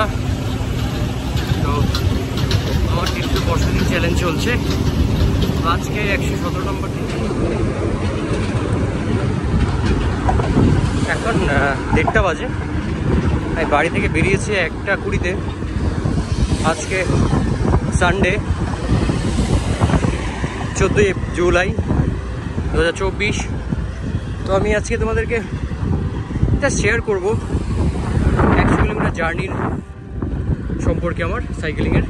সকালবেলা। তো আমার কিন্তু 10 দিন চ্যালেঞ্জ চলছে, আজকে 117 নম্বর দিন। এখন 1:30 বাজে, আমি বাড়ি থেকে বেরিয়েছি 1:20-তে। আজকে সানডে 14 জুলাই 2024। তো আমি আজকে তোমাদেরকে জাস্ট শেয়ার করবো 100 কিলোমিটার জার্নির সম্পর্কে আমার সাইকেলিংয়ের।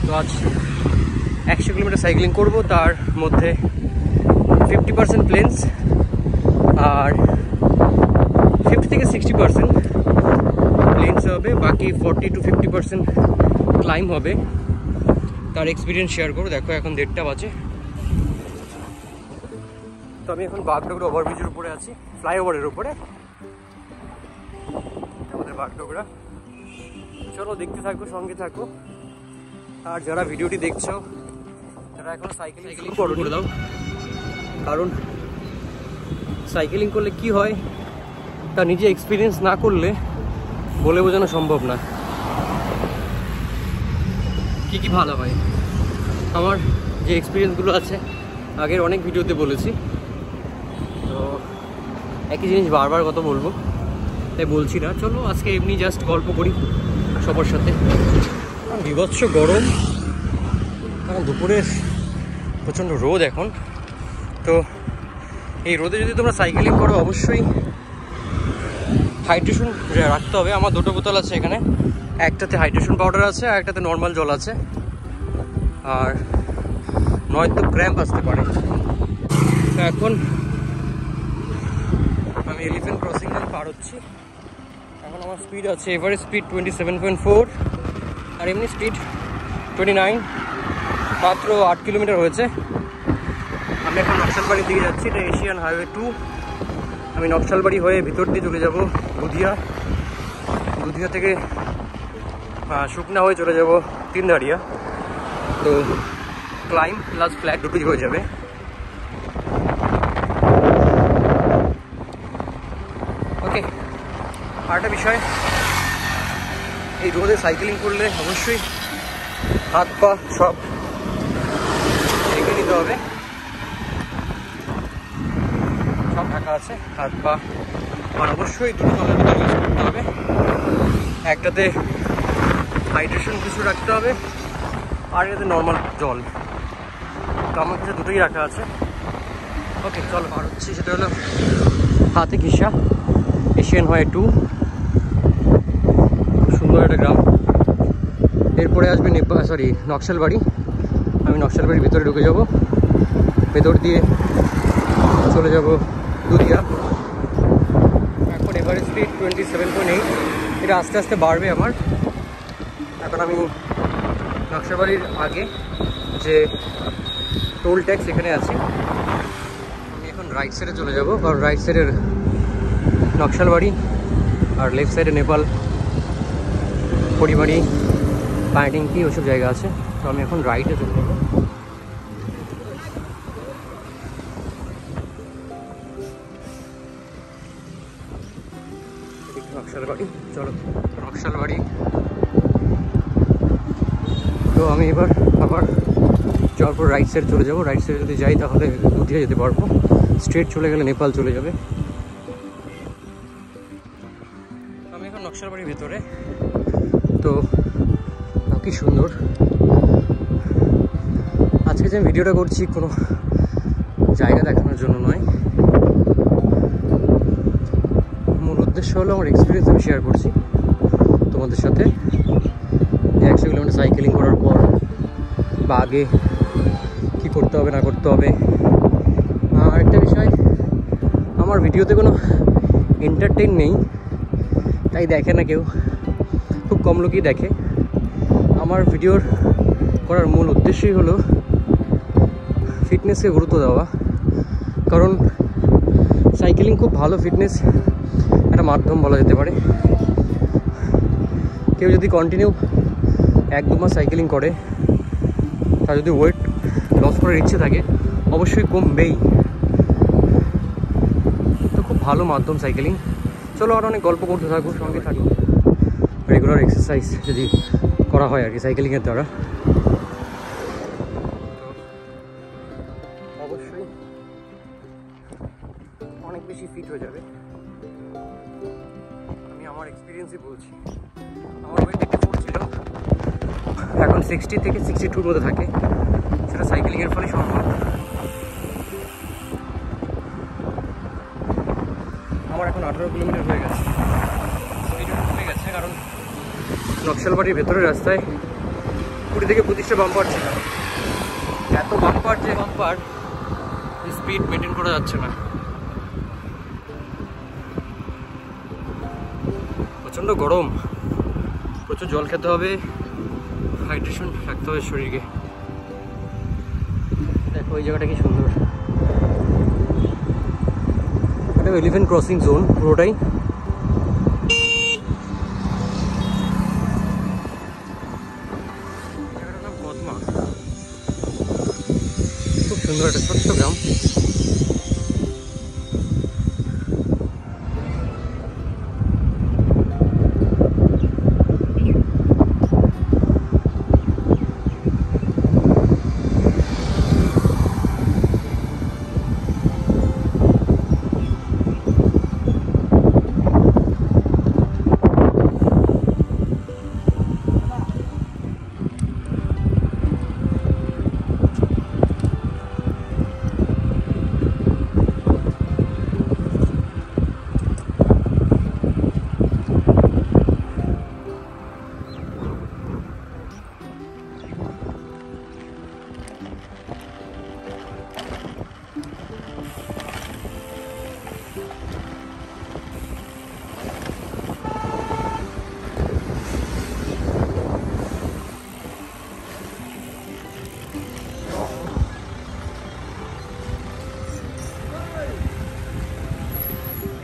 তো আজ 100 কিলোমিটার সাইকেলিং করব, তার মধ্যে 50% প্লেন্স আর 50 থেকে 60% প্লেন্স হবে, বাকি 40 to 50% ক্লাইম হবে। তার এক্সপিরিয়েন্স শেয়ার করবো। দেখো এখন 1:30 বাজে। তো আমি এখন বাগডোগরা ওভারব্রিজের উপরে আছি, ফ্লাইওভারের উপরে আমাদের বাগডোগরা। চলো দেখতে থাকো, সঙ্গে থাকো। আর যারা ভিডিওটি দেখছো তারা এখন সাইকেলিং করে দাও, কারণ সাইকেলিং করলে কি হয় তা নিজে এক্সপিরিয়েন্স না করলে বলে বোঝানো সম্ভব না। কি ভালো হয়, আমার যে এক্সপিরিয়েন্সগুলো আছে আগের অনেক ভিডিওতে বলেছি, তো একই জিনিস বারবার কথা বলবো তাই বলছি না। চলো আজকে এমনি জাস্ট গল্প করি সবার সাথে। বিভৎস গরম, কারণ দুপুরে প্রচণ্ড রোদ এখন। তো এই রোদে যদি তোমরা সাইকেলিং করো অবশ্যই হাইড্রেশন রাখতে হবে। আমার 2টো বোতল আছে এখানে, একটাতে হাইড্রেশন পাউডার আছে আর একটাতে নর্মাল জল আছে, আর নয়তো ক্র্যাম্প আসতে পারে। তো এখন আমি এলিফ্যান্ট ক্রসিং পার হচ্ছি। এখন আমার স্পিড আছে, এভারেজ স্পিড 27.4 আর এমনি স্পিড 29। মাত্র 8 কিলোমিটার হয়েছে। আমি এখন নকশালবাড়ির দিকে যাচ্ছি, এটা এশিয়ান হাইওয়ে 2। আমি নকশালবাড়ি হয়ে ভিতর দিয়ে চলে যাব দুধিয়া, দুধিয়া থেকে শুকনা হয়ে চলে যাব তিনদাড়িয়া। তো ক্লাইম প্লাস ফ্ল্যাট দুটোই হয়ে যাবে। ওকে, আরেকটা বিষয়, এই রোদে সাইকেলিং করলে অবশ্যই হাত পা সব ঢেকে নিতে হবে। সব ঢাকা আছে হাত পা, আর অবশ্যই দুটো জলের বোতল ইউজ করতে হবে। একটাতে হাইড্রেশন কিছু রাখতে হবে আর একটাতে নর্মাল জল। তো আমার কাছে দুটোই রাখা আছে। ওকে চলো পার হচ্ছি, সেটা হলো হাতে ঘিসা, এশিয়ান হাইওয়ে 2। সুন্দর একটা গ্রাম। এরপরে আসবে নকশালবাড়ি। আমি নকশালবাড়ির ভিতরে ঢুকে যাব, ভেতর দিয়ে চলে যাব দুধিয়া। এখন এভারেজ স্পিড 27.8, এটা আস্তে আস্তে বাড়বে আমার। এখন আমি নকশালবাড়ির আগে যে টোল ট্যাক্স এখানে আছে, আমি এখন রাইট সাইডে চলে যাব, কারণ রাইট সাইডের নকশালবাড়ি আর লেফট সাইডে নেপাল, পরিবাড়ি, পাইটিংকি ওসব জায়গা আছে। তো আমি এখন রাইটে চলে যাবো। নকশালবাড়ি, চলো নকশালবাড়ি। তো আমি এবার আবার যাওয়ার পর রাইট সাইড চলে যাবো। রাইট সাইডে যদি যাই তাহলে দুধিয়া যেতে পারবো, স্ট্রেট চলে গেলে নেপাল চলে যাবে। আমি এখন নকশালবাড়ির ভেতরে। তো কি সুন্দর। আজকে যে আমি ভিডিওটা করছি কোনো জায়গা দেখানোর জন্য নয়, মূল উদ্দেশ্য হলো আমার এক্সপিরিয়েন্স আমি শেয়ার করছি তোমাদের সাথে। 100 কিলোমিটার সাইকেলিং করার পর বা আগে কী করতে হবে না করতে হবে। আর একটা বিষয়, আমার ভিডিওতে কোনো এন্টারটেইন নেই, তাই দেখে না কেউ, খুব কম লোকই দেখে। আমার ভিডিওর করার মূল উদ্দেশ্যই হলো ফিটনেসকে গুরুত্ব দেওয়া, কারণ সাইকেলিং খুব ভালো ফিটনেস একটা মাধ্যম বলা যেতে পারে। কেউ যদি কন্টিনিউ 1-2 মাস সাইকেলিং করে, তার যদি ওয়েট লস করার ইচ্ছে থাকে অবশ্যই কমবেই। তো খুব ভালো মাধ্যম সাইকেলিং। চলো আর অনেক গল্প করতে থাকবো, সঙ্গে থাকবো। রেগুলার এক্সারসাইজ যদি করা হয় আর কি সাইকেলিংয়ের দ্বারা, তো অবশ্যই অনেক বেশি ফিট হয়ে যাবে। আমি আমার এক্সপিরিয়েন্সই বলছি। আমার ওয়েট 84 ছিল, এখন 60 থেকে 62 মধ্যে থাকে, সেটা সাইকেলিংয়ের ফলে সম্ভব। আমার এখন 18 কিলোমিটার হয়ে গেছে, স্পিডটা কমে গেছে, কারণ নকশালবাড়ির ভেতরের রাস্তায় 20 থেকে 25টা বাম্পার ছিল। এত বাম্পার যে বাম্পার, স্পিড মেনটেন করা যাচ্ছে না। প্রচণ্ড গরম, প্রচুর জল খেতে হবে, হাইড্রেশন রাখতে হবে শরীরকে। দেখো ওই জায়গাটা কি সুন্দর, এটা এলিফ্যান্ট ক্রসিং জোন পুরোটাই। জায়গাটার নাম কদমা, খুব সুন্দর একটা ছোট্ট গ্রাম।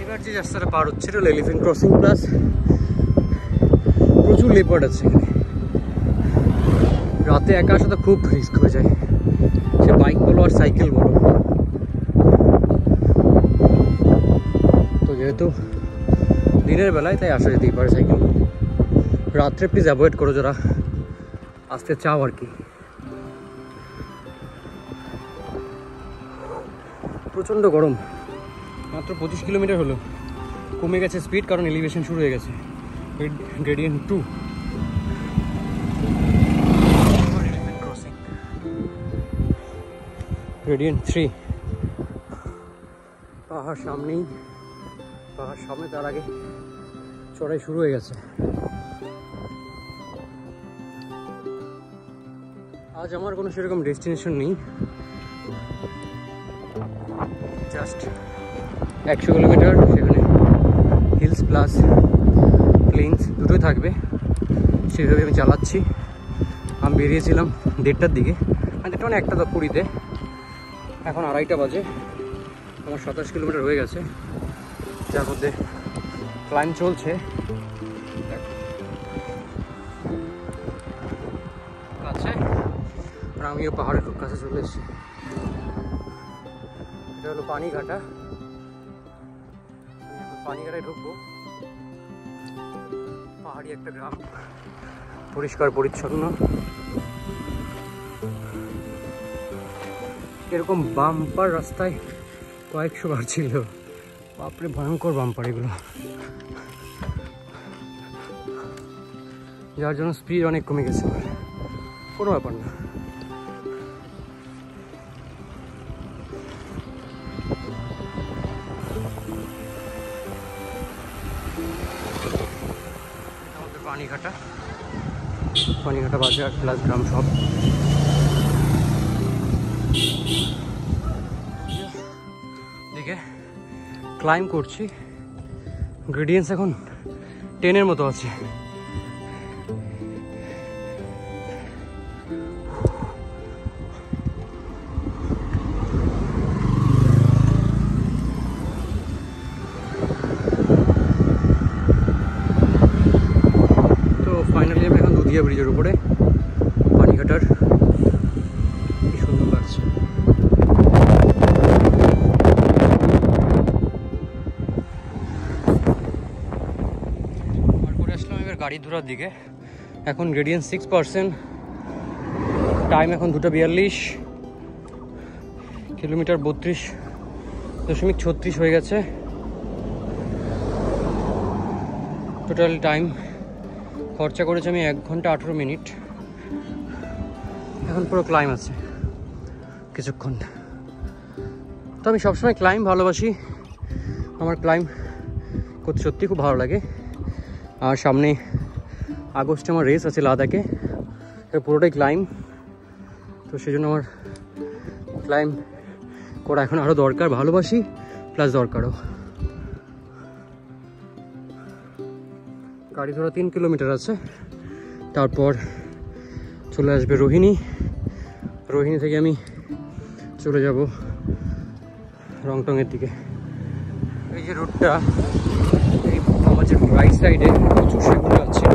এবার যে রাস্তাটা পার হচ্ছে এটা হলো এলিফ্যান্ট ক্রসিং, প্লাস প্রচুর লেপার্ড আছে এখানে। রাতে একা আসা তো খুব রিস্ক হয়ে যায়, সে বাইক বলো আর সাইকেল বলো। তো যেহেতু দিনের বেলায় তাই আসা যেতেই পারে সাইকেল, রাত্রে প্লিজ অ্যাভয়েড করো যারা আসতে চাও আর কি। প্রচণ্ড গরম, মাত্র 25 কিলোমিটার হলো, কমে গেছে স্পিড কারণ এলিভেশন শুরু হয়ে গেছে, গ্রেডিয়েন্ট 2। ক্রসিং গ্রেডিয়েন্ট 3, পাহাড় সামনেই, পাহাড় সামনে, তার আগে চড়াই শুরু হয়ে গেছে। আজ আমার কোনো সেরকম ডেস্টিনেশন নেই, জাস্ট 100 কিলোমিটার, সেখানে হিলস প্লাস প্লেন্স দুটোই থাকবে, সেভাবে আমি চালাচ্ছি। আমি বেরিয়েছিলাম 1:30টার দিকে, মানে 1:20 এখন 2:30 বাজে। আমার 27 কিলোমিটার হয়ে গেছে, যার মধ্যে ক্লাইম্ব চলছে। কাছে, আর আমিও পাহাড়ের খুব কাছে চলে এসেছি। এটা হলো পানিঘাটা, পানিঘাটায় ঢুকবো। পাহাড়ি একটা গ্রাম, পরিষ্কার পরিচ্ছন্ন। এরকম বাম্পার রাস্তায় কয়েকশো বার ছিল, বাপরে ভয়ঙ্কর বাম্পার এগুলো, যার জন্য স্পিড অনেক কমে গেছে। কোনো ব্যাপার না, আমাদের পানিঘাটা বাজার প্লাস গ্রাম সব। দিকে ক্লাইম্ব করছি, গ্রেডিয়েন্টস এখন 10-এর মতো আছে। তো ফাইনালি আমি এখন দুধিয়া ব্রিজের উপরে, পানিঘাটার, কি সুন্দর লাগছে। গাড়ি ধরার দিকে। এখন গ্রেডিয়েন্ট 6%, টাইম এখন 2:42, কিলোমিটার 32.36 হয়ে গেছে। টোটাল টাইম খরচা করেছি আমি 1 ঘন্টা 18 মিনিট। এখন পুরো ক্লাইম আছে কিছুক্ষণ। তো আমি সবসময় ক্লাইম ভালোবাসি, আমার ক্লাইম করতে সত্যি খুব ভালো লাগে। আর সামনে আগস্টে আমার রেস আছে লাদাখে, পুরোটাই ক্লাইম। তো সেই জন্য আমার ক্লাইম করা এখন আরও দরকার, ভালোবাসি প্লাস দরকারও। গাড়ি ধরা 3 কিলোমিটার আছে, তারপর চলে আসবে রোহিণী। রোহিণী থেকে আমি চলে যাব রংটংয়ের দিকে। এই যে রোডটা, এই আমার যে রাইট সাইডে প্রচুর সেগুলো আছে,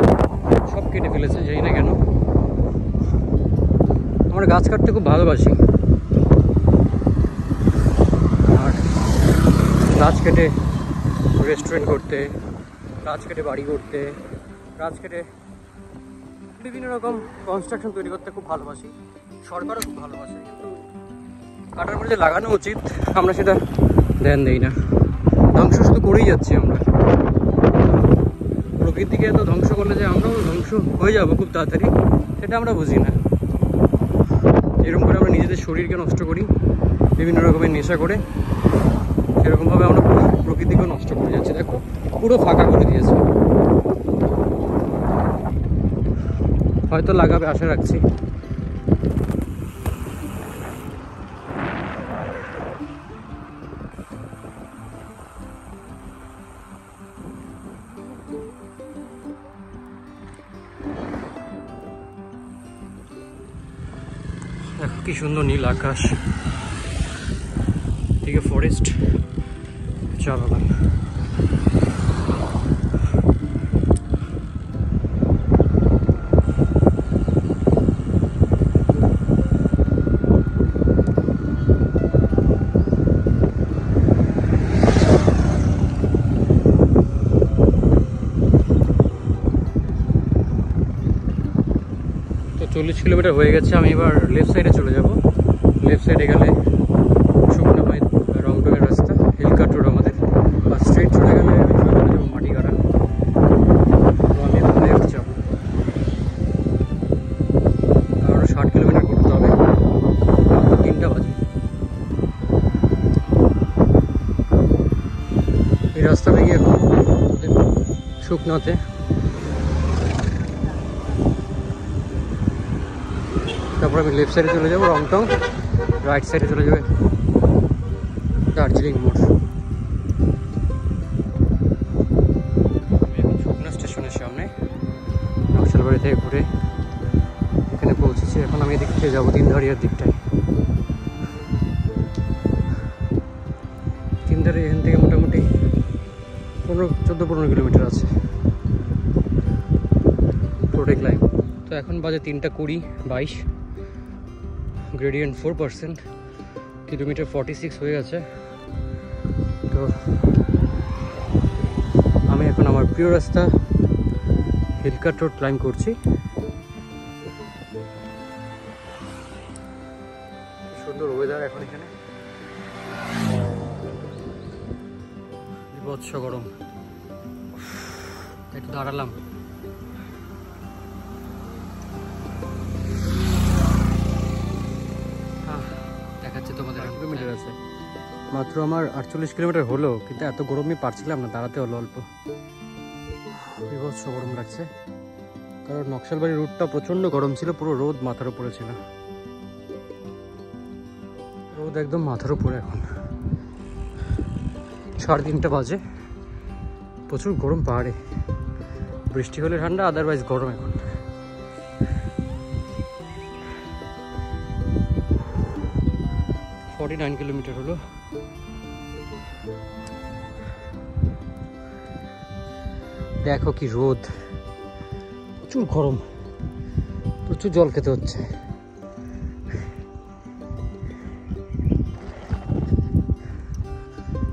সব কেটে ফেলেছে, জানি না কেন। আমরা গাছ কাটতে খুব ভালোবাসি, আর গাছ কেটে রেস্টুরেন্ট করতে, গাছ কেটে বাড়ি করতে, গাছ কেটে বিভিন্ন রকম কনস্ট্রাকশন তৈরি করতে খুব ভালোবাসি। সরকারও খুব ভালোবাসে, কিন্তু কাটার পরে যে লাগানো উচিত আমরা সেটা ধ্যান দিই না, ধ্বংস শুধু করেই যাচ্ছি আমরা। প্রকৃতিকে এত ধ্বংস করলে যে আমরাও ধ্বংস হয়ে যাবো খুব তাড়াতাড়ি, সেটা আমরা বুঝি না। এরকম করে আমরা নিজেদের শরীরকে নষ্ট করি বিভিন্ন রকমের নেশা করে, সেরকমভাবে আমরা প্রকৃতিকেও নষ্ট করে যাচ্ছি। দেখো পুরো ফাঁকা করে দিয়েছে, হয়তো লাগাবে আশা রাখছি। দেখো কি সুন্দর নীল আকাশ, দিকে ফরেস্ট, চা বাগান। তো 40 কিলোমিটার হয়ে গেছে, আমি এবার লেফট সাইডে চলে যাব। লেফট সাইডে গেলে শুকনামাই রংটংয়ের রাস্তা, হিলকাট রোড আমাদের। আর স্ট্রেট চলে গেলে আমি চলে যাবো মাটিগাড়া। তো আমি এখন লেফট যাবো, আরও 60 কিলোমিটার করতে হবে, 3টা বাজে। এই রাস্তাটা গিয়ে এখন শুকনাতে, তারপর আমি লেফট সাইডে চলে যাবো রংটং, রাইট সাইডে চলে যাবে দার্জিলিং মোড়। আমি এখন শুকনা স্টেশনের সামনে নকশালবাড়ি থেকে ঘুরে এখানে পৌঁছেছি। এখন আমি এদিক থেকে যাবো তিনধারিয়ার দিকটায়। তিনধারি এখান থেকে মোটামুটি 14-15 কিলোমিটার আছে, পুরোটাই ক্লাইম। তো এখন বাজে 3:20, গ্রেডিয়েন্ট 4%, কিলোমিটার 46 হয়ে গেছে। তো আমি এখন আমার প্রিয় রাস্তা হিলকাট রোড ক্লাইম করছি। সুন্দর ওয়েদার এখন এখানে, বিভৎস গরম। একটু দাঁড়ালাম, দেখাচ্ছে তোমাদের কিলোমিটার আছে মাত্র। আমার 48 কিলোমিটার হলো, কিন্তু এত গরমে পারছিলাম না, দাঁড়াতে হলো অল্প। বিভৎস গরম লাগছে, কারণ নকশালবাড়ি রোডটা প্রচণ্ড গরম ছিল, পুরো রোদ মাথার উপরে ছিল, রোদ একদম মাথার উপরে। এখন 3:30 বাজে, প্রচুর গরম পাহাড়ে। বৃষ্টি হলে ঠান্ডা, আদারওয়াইজ গরম। এখন 49 কিলোমিটার হলো। দেখো কি রোদ, প্রচুর গরম, প্রচুর জল খেতে হচ্ছে।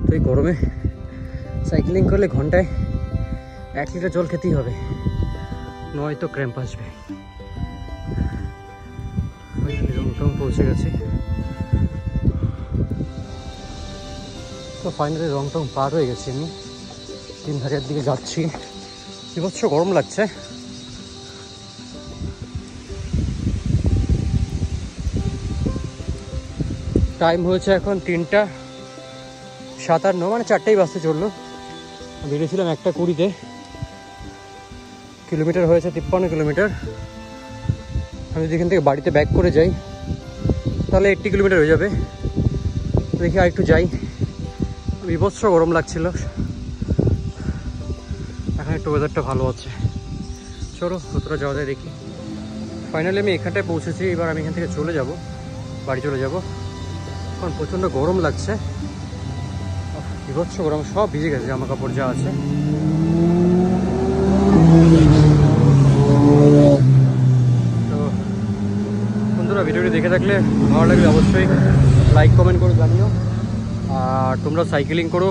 তো এই গরমে সাইক্লিং করলে ঘন্টায় 1 লিটার জল খেতেই হবে, নয়তো ক্র্যাম্প আসবে। ফাইনালি রংটং পৌঁছে গেছি। তো ফাইনালি রংটং পার হয়ে গেছি আমি, 3 ধারের দিকে যাচ্ছি। বিভৎস গরম লাগছে। টাইম হয়েছে এখন 3:57, মানে 4টাই বাজতে চললো। বেরিয়েছিলাম 1:20-তে। কিলোমিটার হয়েছে 53 কিলোমিটার। আমি যদি এখান থেকে বাড়িতে ব্যাক করে যাই তাহলে 80 কিলোমিটার হয়ে যাবে। দেখি আর একটু যাই। বিভৎস গরম লাগছিল, এখন একটু ওয়েদারটা ভালো আছে। চলো কতটা যাওয়া যায় দেখি। ফাইনালি আমি এখানটায় পৌঁছেছি। এবার আমি এখান থেকে চলে যাব, বাড়ি চলে যাব। এখন প্রচণ্ড গরম লাগছে, বিভৎস গরম, সব ভিজে গেছে জামা কাপড় যা আছে। তো বন্ধুরা, ভিডিওটি দেখে থাকলে ভালো লাগলে অবশ্যই লাইক কমেন্ট করে জানিও। আর তোমরা সাইকেলিং করো,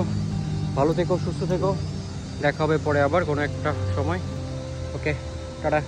ভালো থেকো, সুস্থ থেকো। দেখা হবে পরে আবার কোনো একটা সময়। ওকে, টাটা।